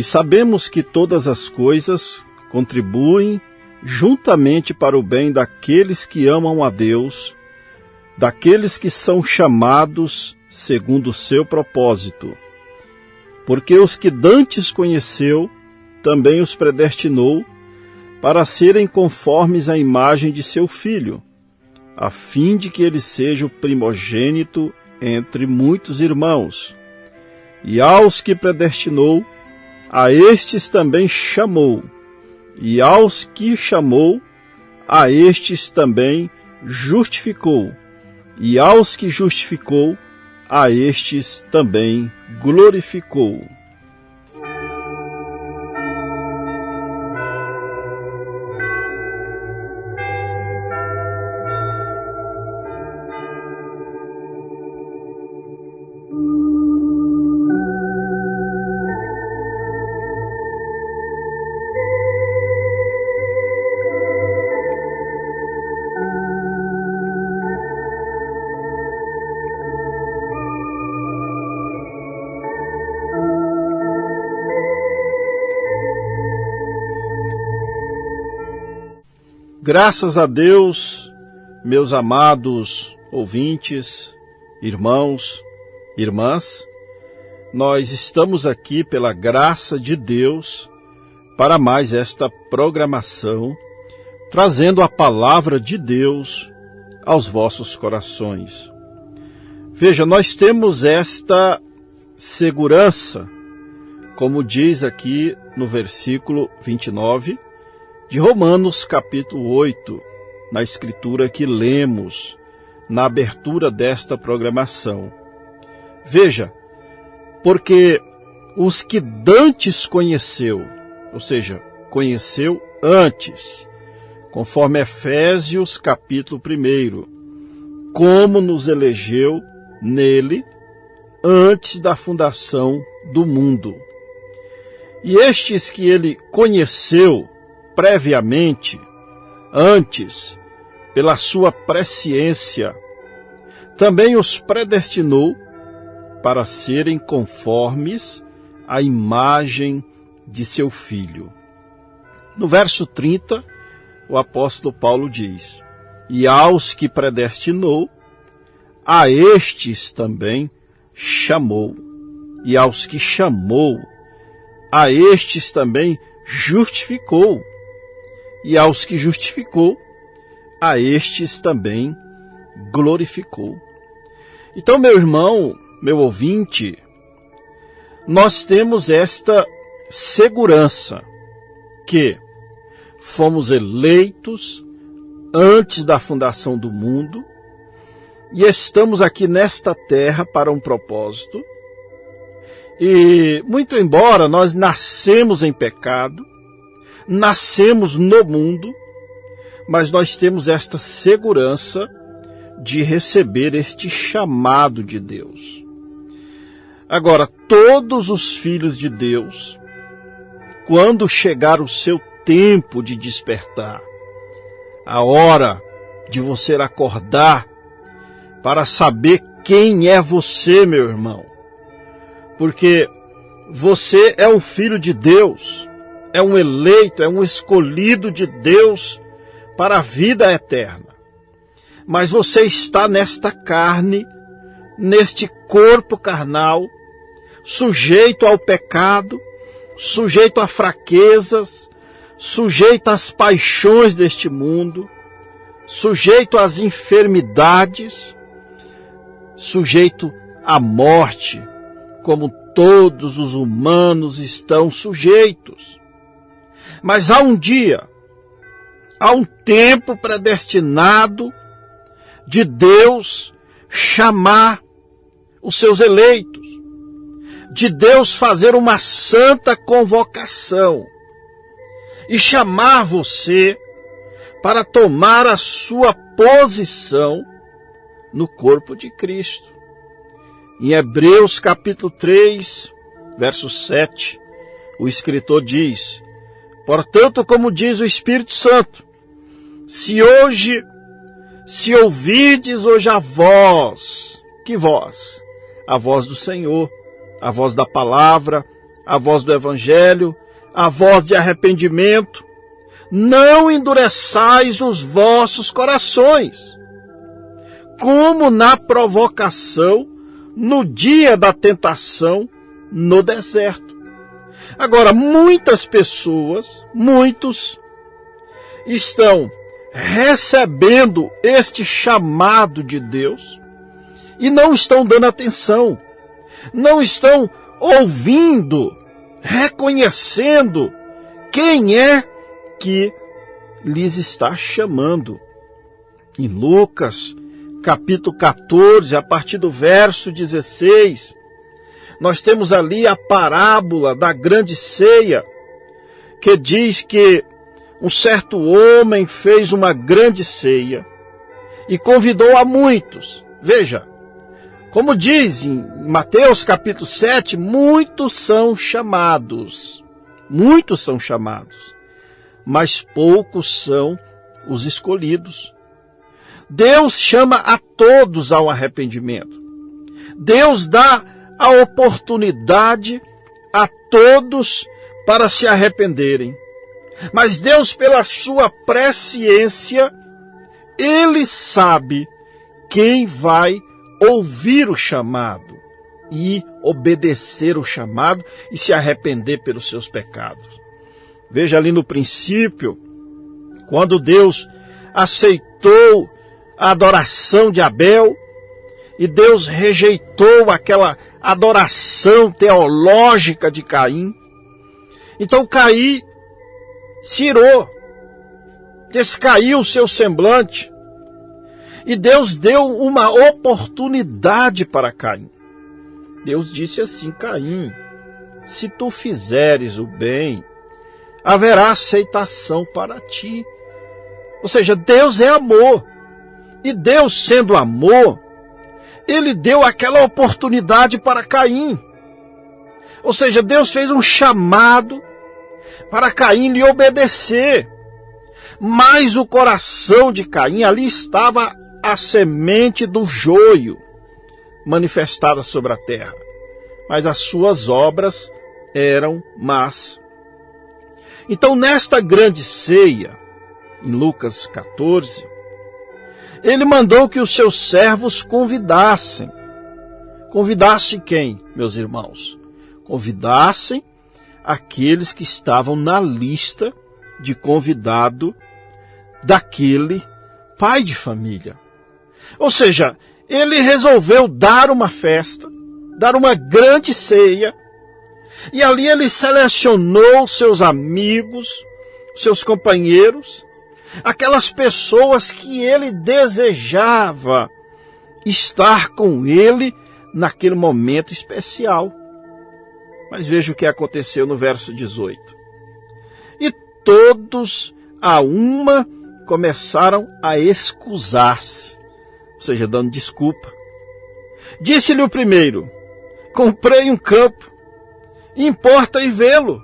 sabemos que todas as coisas contribuem juntamente para o bem daqueles que amam a Deus, daqueles que são chamados segundo o seu propósito. Porque os que dantes conheceu, também os predestinou para serem conformes à imagem de seu Filho, a fim de que ele seja o primogênito entre muitos irmãos. E aos que predestinou, a estes também chamou, e aos que chamou, a estes também justificou, e aos que justificou, a estes também glorificou. Graças a Deus, meus amados ouvintes, irmãos, irmãs, nós estamos aqui pela graça de Deus para mais esta programação, trazendo a palavra de Deus aos vossos corações. Veja, nós temos esta segurança, como diz aqui no versículo 29, de Romanos capítulo 8, na escritura que lemos na abertura desta programação. Veja, porque os que dantes conheceu, ou seja, conheceu antes, conforme Efésios capítulo 1, como nos elegeu nele antes da fundação do mundo. E estes que ele conheceu previamente, antes, pela sua presciência, também os predestinou para serem conformes à imagem de seu Filho. No verso 30, o apóstolo Paulo diz: e aos que predestinou, a estes também chamou, e aos que chamou, a estes também justificou, e aos que justificou, a estes também glorificou. Então, meu irmão, meu ouvinte, nós temos esta segurança que fomos eleitos antes da fundação do mundo e estamos aqui nesta terra para um propósito. E, muito embora nós nascemos em pecado, nascemos no mundo, mas nós temos esta segurança de receber este chamado de Deus. Agora, todos os filhos de Deus, quando chegar o seu tempo de despertar, a hora de você acordar para saber quem é você, meu irmão, porque você é um filho de Deus, é um eleito, é um escolhido de Deus para a vida eterna. Mas você está nesta carne, neste corpo carnal, sujeito ao pecado, sujeito a fraquezas, sujeito às paixões deste mundo, sujeito às enfermidades, sujeito à morte, como todos os humanos estão sujeitos. Mas há um dia, há um tempo predestinado de Deus chamar os seus eleitos, de Deus fazer uma santa convocação e chamar você para tomar a sua posição no corpo de Cristo. Em Hebreus capítulo 3, verso 7, o escritor diz: portanto, como diz o Espírito Santo, se ouvides hoje a voz, que voz? A voz do Senhor, a voz da palavra, a voz do Evangelho, a voz de arrependimento. Não endureçais os vossos corações, como na provocação, no dia da tentação, no deserto. Agora, muitas pessoas, muitos, estão recebendo este chamado de Deus e não estão dando atenção, não estão ouvindo, reconhecendo quem é que lhes está chamando. Em Lucas, capítulo 14, a partir do verso 16, nós temos ali a parábola da grande ceia, que diz que um certo homem fez uma grande ceia e convidou a muitos. Veja, como diz em Mateus capítulo 7, muitos são chamados, mas poucos são os escolhidos. Deus chama a todos ao arrependimento. Deus dá a oportunidade a todos para se arrependerem. Mas Deus, pela sua presciência, Ele sabe quem vai ouvir o chamado e obedecer o chamado e se arrepender pelos seus pecados. Veja ali no princípio, quando Deus aceitou a adoração de Abel e Deus rejeitou aquela adoração teológica de Caim. Então Caim se irou, descaiu o seu semblante e Deus deu uma oportunidade para Caim. Deus disse assim: Caim, se tu fizeres o bem, haverá aceitação para ti. Ou seja, Deus é amor. E Deus, sendo amor, Ele deu aquela oportunidade para Caim. Ou seja, Deus fez um chamado para Caim lhe obedecer. Mas o coração de Caim, ali estava a semente do joio manifestada sobre a terra. Mas as suas obras eram más. Então, nesta grande ceia, em Lucas 14, Ele mandou que os seus servos convidassem. Convidassem quem, meus irmãos? Convidassem aqueles que estavam na lista de convidado daquele pai de família. Ou seja, ele resolveu dar uma festa, dar uma grande ceia, e ali ele selecionou seus amigos, seus companheiros, aquelas pessoas que ele desejava estar com ele naquele momento especial. Mas veja o que aconteceu no verso 18. E todos a uma começaram a excusar-se, ou seja, dando desculpa. Disse-lhe o primeiro: comprei um campo, importa ir vê-lo.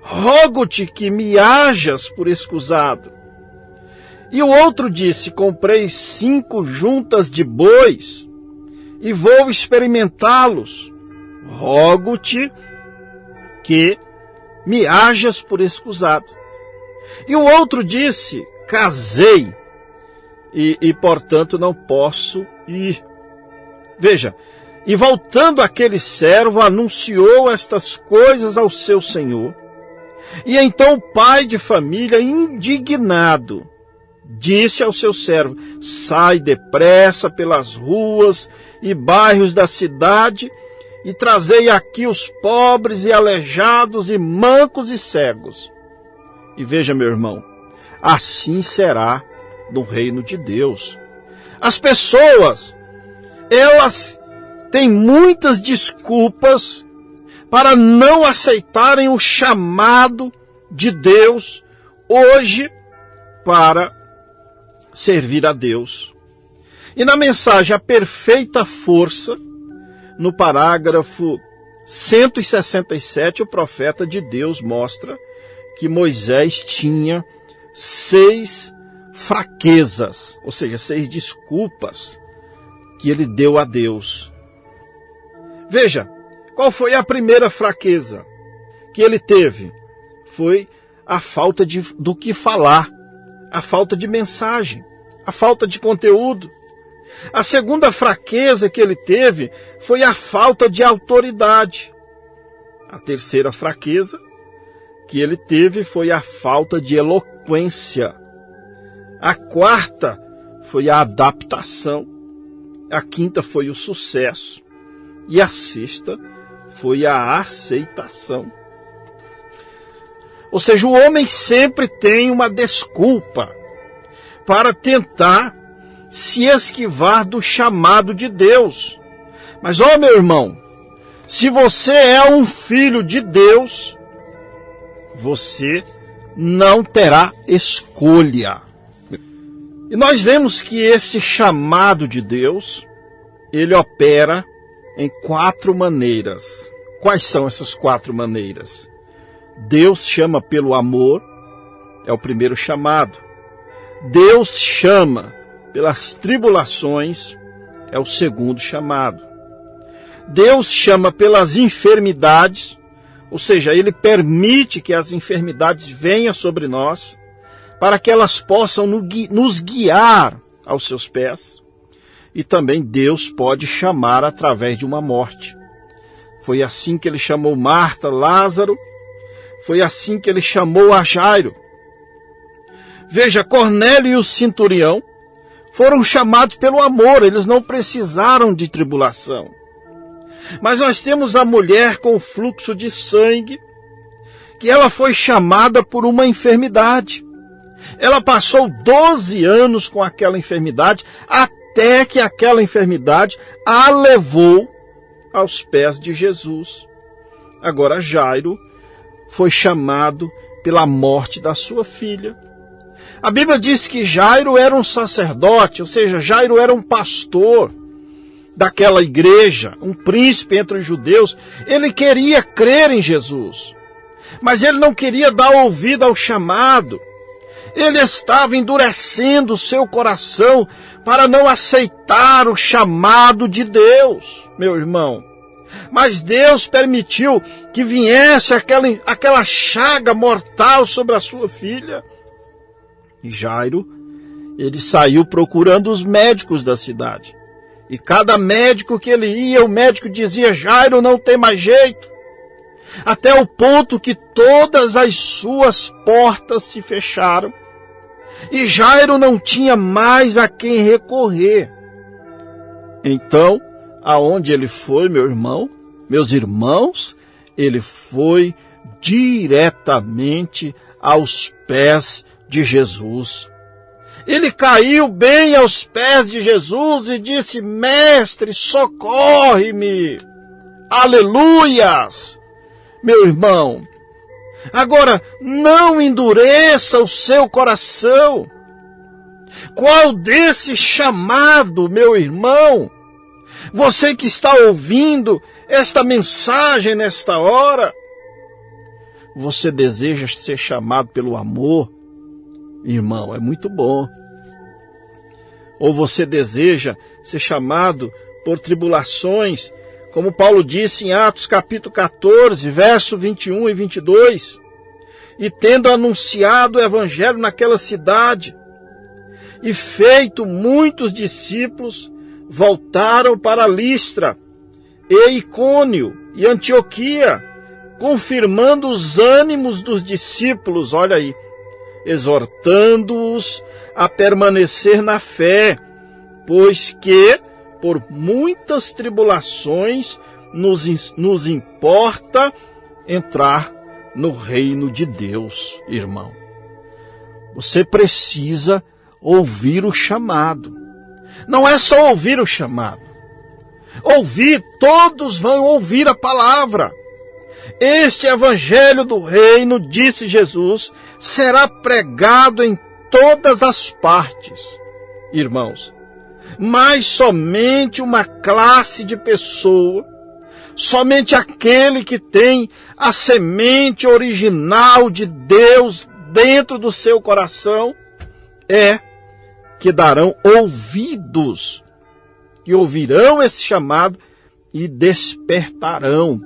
Rogo-te que me hajas por escusado. E o outro disse: comprei 5 juntas de bois e vou experimentá-los. Rogo-te que me hajas por escusado. E o outro disse: casei e portanto não posso ir. Veja, e voltando aquele servo, anunciou estas coisas ao seu senhor. E então o pai de família, indignado, disse ao seu servo: sai depressa pelas ruas e bairros da cidade e trazei aqui os pobres e aleijados e mancos e cegos. E veja, meu irmão, assim será no reino de Deus. As pessoas, elas têm muitas desculpas para não aceitarem o chamado de Deus hoje para servir a Deus. E na mensagem A Perfeita Força, no parágrafo 167, o profeta de Deus mostra que Moisés tinha 6 fraquezas, ou seja, 6 desculpas que ele deu a Deus. Veja, Qual foi a primeira fraqueza que ele teve? Foi a falta do que falar, a falta de mensagem, a falta de conteúdo. A segunda fraqueza que ele teve foi a falta de autoridade. A terceira fraqueza que ele teve foi a falta de eloquência. A quarta foi a adaptação. A quinta foi o sucesso. E a sexta foi a aceitação. Ou seja, o homem sempre tem uma desculpa para tentar se esquivar do chamado de Deus. Mas, ó meu irmão, se você é um filho de Deus, você não terá escolha. E nós vemos que esse chamado de Deus, ele opera em 4 maneiras. Quais são essas 4 maneiras? Deus chama pelo amor, é o primeiro chamado. Deus chama pelas tribulações, é o segundo chamado. Deus chama pelas enfermidades, ou seja, Ele permite que as enfermidades venham sobre nós, para que elas possam nos guiar aos seus pés. E também Deus pode chamar através de uma morte. Foi assim que Ele chamou Marta, Lázaro, foi assim que Ele chamou a Jairo. Veja, Cornélio e o centurião foram chamados pelo amor, eles não precisaram de tribulação. Mas nós temos a mulher com o fluxo de sangue, que ela foi chamada por uma enfermidade. Ela passou 12 anos com aquela enfermidade, até que aquela enfermidade a levou aos pés de Jesus. Agora Jairo foi chamado pela morte da sua filha. A Bíblia diz que Jairo era um sacerdote, ou seja, Jairo era um pastor daquela igreja, um príncipe entre os judeus. Ele queria crer em Jesus, mas ele não queria dar ouvido ao chamado. Ele estava endurecendo o seu coração para não aceitar o chamado de Deus, meu irmão. Mas Deus permitiu que viesse aquela chaga mortal sobre a sua filha. E Jairo, ele saiu procurando os médicos da cidade. E cada médico que ele ia, o médico dizia: Jairo, não tem mais jeito. Até o ponto que todas as suas portas se fecharam. E Jairo não tinha mais a quem recorrer. Então, aonde ele foi, meus irmãos, ele foi diretamente aos pés de Jesus. Ele caiu bem aos pés de Jesus e disse: Mestre, socorre-me. Aleluias! Meu irmão, agora não endureça o seu coração. Qual desse chamado, meu irmão? Você que está ouvindo esta mensagem nesta hora, você deseja ser chamado pelo amor? Irmão, é muito bom. Ou você deseja ser chamado por tribulações, como Paulo disse em Atos capítulo 14, verso 21 e 22, e tendo anunciado o evangelho naquela cidade, e feito muitos discípulos, voltaram para Listra, e Icônio e Antioquia, confirmando os ânimos dos discípulos, olha aí, exortando-os a permanecer na fé, pois que, por muitas tribulações, nos importa entrar no reino de Deus, irmão. Você precisa ouvir o chamado. Não é só ouvir o chamado. Ouvir, todos vão ouvir a palavra. Este evangelho do reino, disse Jesus, será pregado em todas as partes, irmãos. Mas somente uma classe de pessoa, somente aquele que tem a semente original de Deus dentro do seu coração, que darão ouvidos, que ouvirão esse chamado e despertarão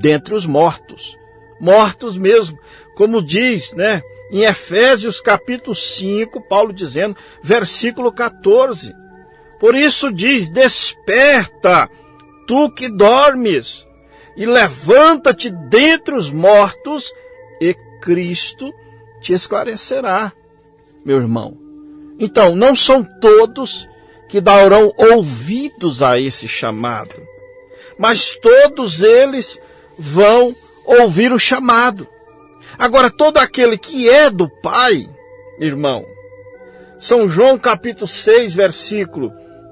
dentre os mortos. Mortos mesmo, como diz, né? Em Efésios capítulo 5, Paulo dizendo, versículo 14. Por isso diz, desperta, tu que dormes, e levanta-te dentre os mortos, e Cristo te esclarecerá, meu irmão. Então, não são todos que darão ouvidos a esse chamado, mas todos eles vão ouvir o chamado. Agora, todo aquele que é do Pai, irmão, São João capítulo 6, versículo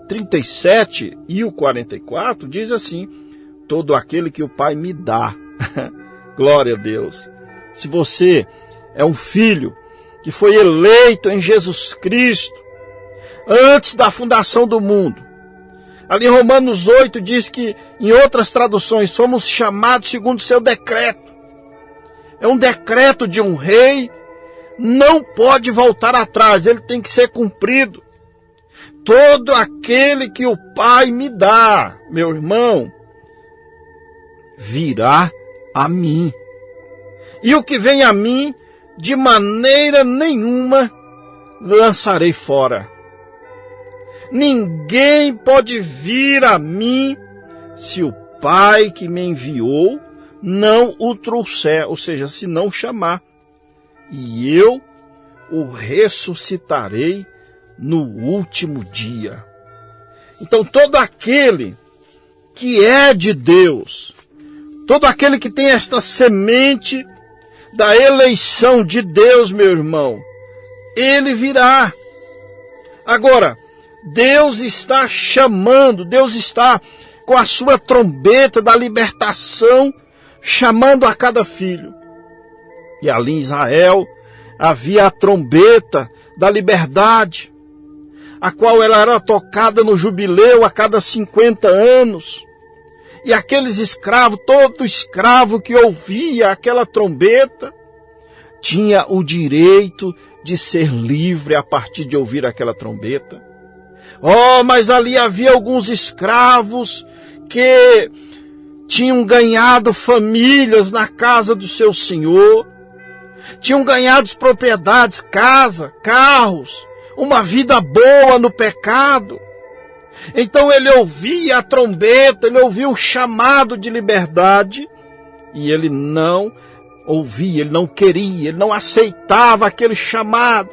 37 e o 44, diz assim, todo aquele que o Pai me dá. Glória a Deus. Se você é um filho que foi eleito em Jesus Cristo, antes da fundação do mundo, ali em Romanos 8 diz que, em outras traduções, fomos chamados segundo o seu decreto. É um decreto de um rei, não pode voltar atrás, ele tem que ser cumprido. Todo aquele que o Pai me dá, meu irmão, virá a mim. E o que vem a mim, de maneira nenhuma lançarei fora. Ninguém pode vir a mim se o Pai que me enviou não o trouxer, ou seja, se não chamar. E eu o ressuscitarei no último dia. Então todo aquele que é de Deus, todo aquele que tem esta semente da eleição de Deus, meu irmão, ele virá. Agora, Deus está chamando, Deus está com a sua trombeta da libertação, chamando a cada filho. E ali em Israel havia a trombeta da liberdade, a qual ela era tocada no jubileu a cada 50 anos. E aqueles escravos, todo escravo que ouvia aquela trombeta, tinha o direito de ser livre a partir de ouvir aquela trombeta. Oh, mas ali havia alguns escravos que tinham ganhado famílias na casa do seu senhor, tinham ganhado propriedades, casa, carros, uma vida boa no pecado. Então ele ouvia a trombeta, ele ouvia o chamado de liberdade, e ele não ouvia, ele não queria, ele não aceitava aquele chamado,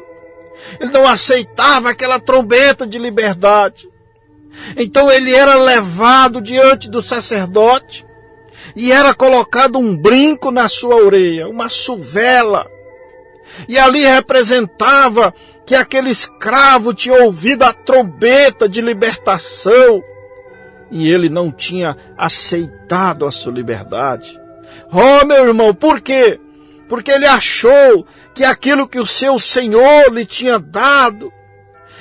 ele não aceitava aquela trombeta de liberdade. Então ele era levado diante do sacerdote, e era colocado um brinco na sua orelha, uma suvela, e ali representava que aquele escravo tinha ouvido a trombeta de libertação, e ele não tinha aceitado a sua liberdade. Oh, meu irmão, por quê? Porque ele achou que aquilo que o seu Senhor lhe tinha dado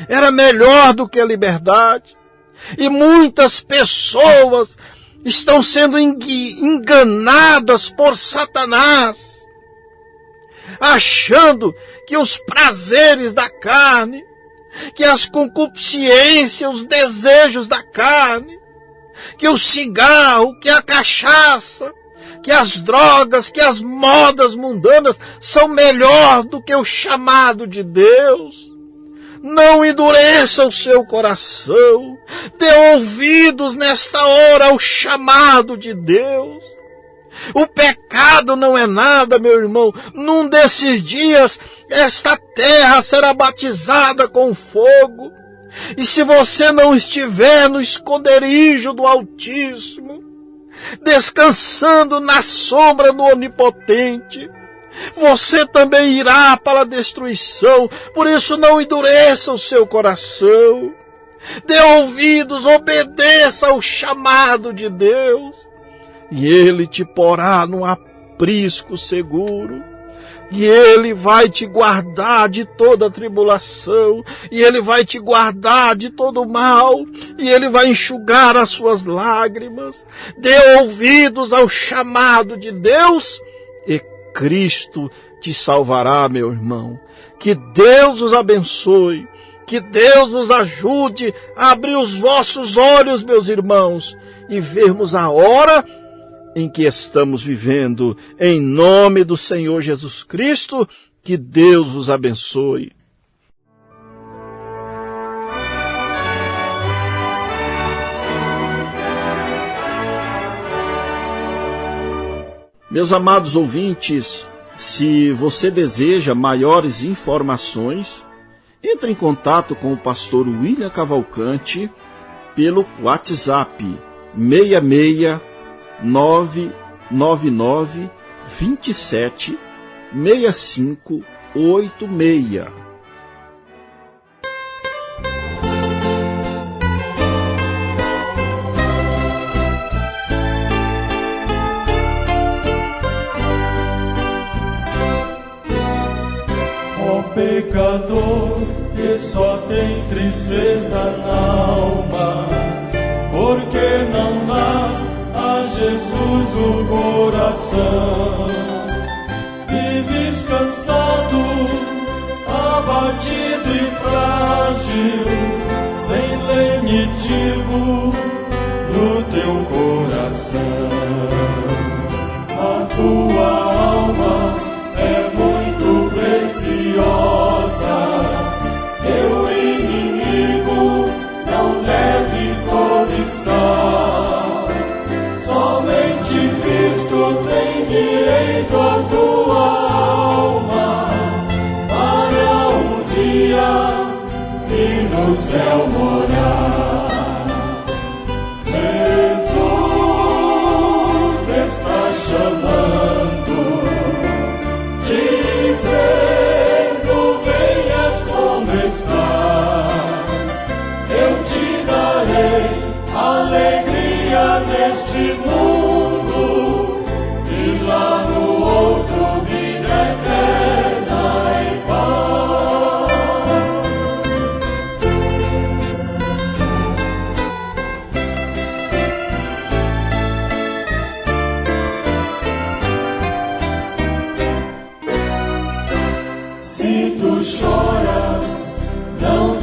era melhor do que a liberdade. E muitas pessoas estão sendo enganadas por Satanás, achando que os prazeres da carne, que as concupiscências, os desejos da carne, que o cigarro, que a cachaça, que as drogas, que as modas mundanas são melhor do que o chamado de Deus. Não endureça o seu coração, dê ouvidos nesta hora ao chamado de Deus. O pecado não é nada, meu irmão. Num desses dias, esta terra será batizada com fogo. E se você não estiver no esconderijo do Altíssimo, descansando na sombra do Onipotente, você também irá para a destruição. Por isso não endureça o seu coração. Dê ouvidos, obedeça ao chamado de Deus. E Ele te porá num aprisco seguro. E Ele vai te guardar de toda tribulação. E Ele vai te guardar de todo mal. E Ele vai enxugar as suas lágrimas. Dê ouvidos ao chamado de Deus. E Cristo te salvará, meu irmão. Que Deus os abençoe. Que Deus nos ajude a abrir os vossos olhos, meus irmãos, e vermos a hora em que estamos vivendo. Em nome do Senhor Jesus Cristo, que Deus vos abençoe. Meus amados ouvintes, se você deseja maiores informações, entre em contato com o pastor William Cavalcante pelo WhatsApp 66 999 27 65 86. Ó pecador que só tem tristeza na alma, porque não dás a Jesus o coração. Vives cansado, abatido e frágil, sem lenitivo no teu coração. A tua alma é muito preciosa, teu inimigo não leve cobiçar. Somente Cristo tem direito à tua alma, para o dia e no céu morar. Jesus está chamando, dizendo: venhas como estás, eu te darei alegria neste mundo, e lá no outro vida eterna em paz. Se tu choras, não